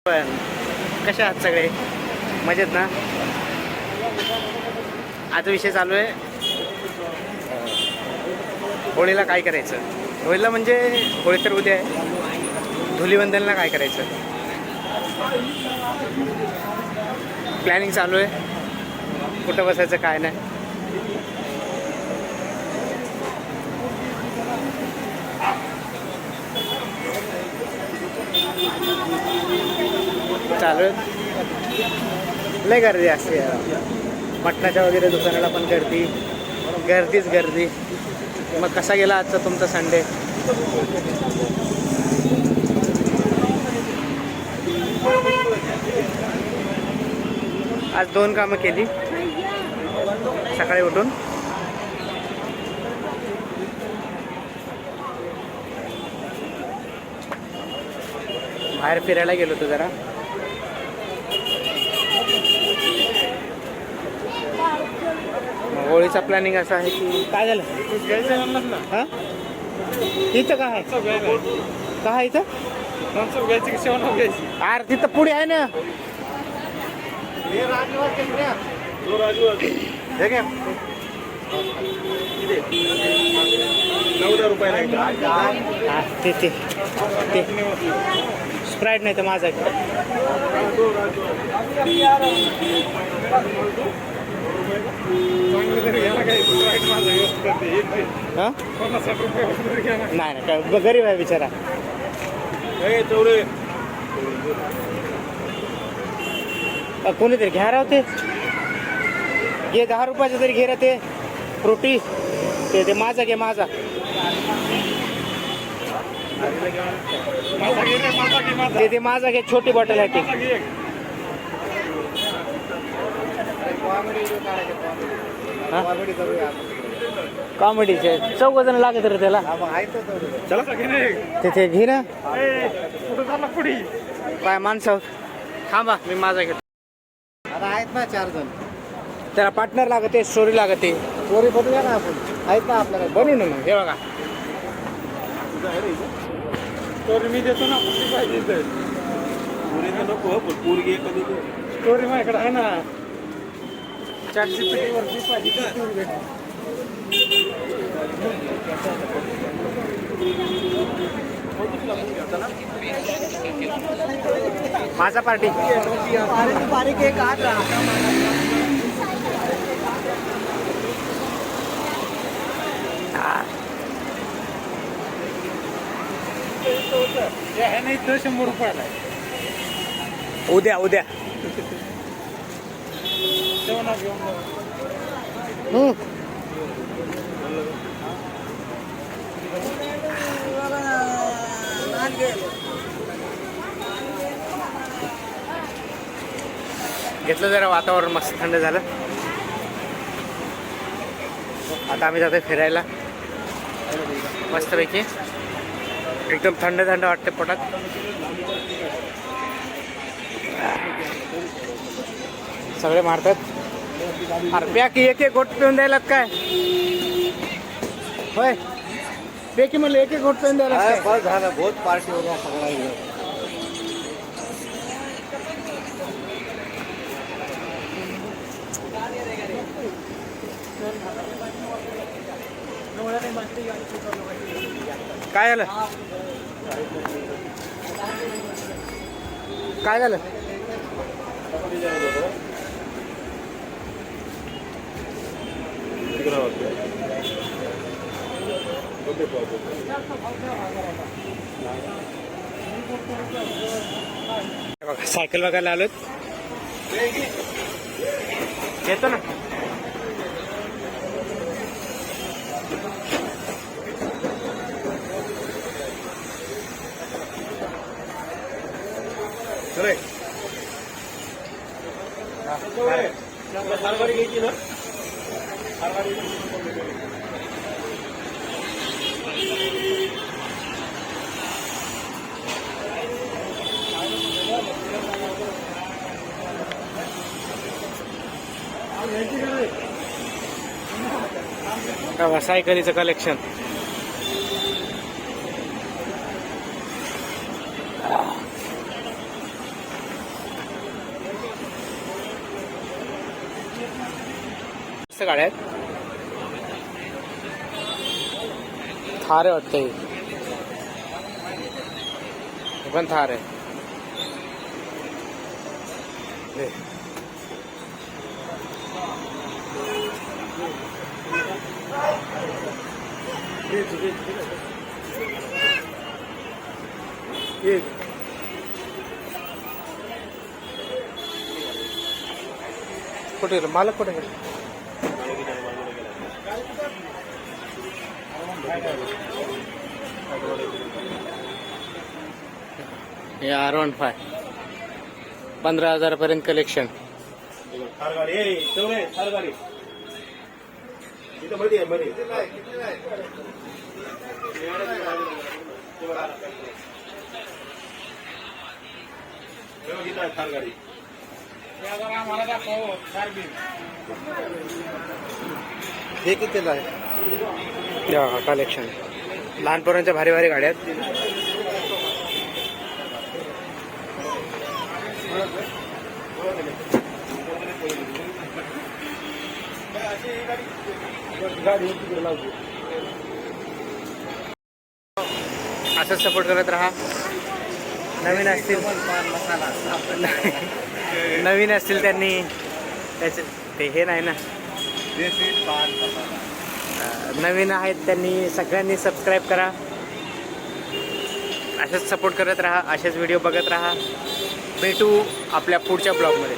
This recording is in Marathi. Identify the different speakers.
Speaker 1: पण कशा आहात सगळे? मजेत ना? आज विषय चालू आहे होळीला काय करायचं. होळीला म्हणजे होळी तर उद्या आहे. धुलीवंदनला काय करायचं प्लॅनिंग चालू आहे. कुठं बसायचं काय नाही. चालू आहे. लय गर्दी असते. मटणाच्या वगैरे दुकानाला पण गर्दीच गर्दी. मग कसा गेला आजचा तुमचा संडे? आज 2 कामं केली सकाळी उठून. बाहेर फिरायला गेलो होतो जरा. होळीचा प्लॅनिंग असा आहे की काय झालं हां इथं काय आहे काय इथं अरे तिथं पुढे आहे ना. ते स्प्राईट नाही तर माझा नाही काय गरीब आहे बिचारा. कोणीतरी घ्या राहते घे 10 रुपयाचं तरी घे राहते फ्रुटी. ते माझा घे माझा. ते माझा घे छोटी बॉटल आहे ती. कॉमेडीचे 14 जण लागत रे त्याला. तिथे घे ना काय माणसं. थांबा मी माझा घेतो.
Speaker 2: आता आहेत ना 4 जण.
Speaker 1: त्याला पार्टनर लागते स्टोरी लागते.
Speaker 2: स्टोरी बनवूया ना आपण. आहेत ना आपल्याला
Speaker 1: बनवू ना मग. हे बघा
Speaker 2: स्टोरी मी देतो ना. कुठली पाहिजे स्टोरी माझ्याकडे आहे ना. ChatGPT वरती पाहिजे.
Speaker 1: माझा पार्टी
Speaker 2: बारीक एक आठ आहे ना. इथं 100 रुपयाला आहे.
Speaker 1: उद्या घेतलं जरा. वातावरण मस्त थंड झालं. आता आम्ही जातोय फिरायला मस्तपैकी. एकदम थंड वाटते पोटात. सगळे मारतात. अरे प्याकी एक घोट पिऊन द्यायलात काय होय? पेकी म्हणलं एक घोट पिऊन द्यायला.
Speaker 2: बस झालं. बहुत पार्टी हो गया सगळा.
Speaker 1: काय झालं काय झालं? सायकल बघायला आलोत. येतो ना.
Speaker 2: हरभरी घ्यायची ना.
Speaker 1: सायकलीचं कलेक्शन. मस्त गाड्या आहेत. थार आहे वाटतं ही. हे पण थार आहे. हे. कुठे गेलं मालक? कुठे गेलं? हे R15 15,000 पर्यंत कलेक्शन.
Speaker 2: थार गाडी ए चौरे थार गाडी इथं मध्ये आहे मध्ये थार गाडी हे कितीला आहे?
Speaker 1: कलेक्शन लहान पोरांच्या भारी भारी गाड्या आहेत. असंच सपोर्ट करत राहा. नवीन असतील नवीन असतील त्यांनी त्याचे ते हे नाही ना, नवीन आहेत त्यांनी सगळ्यांनी सबस्क्राईब करा. असेच सपोर्ट करत राहा. असेच व्हिडिओ बघत राहा. भेटू आपल्या पुढच्या ब्लॉगमध्ये.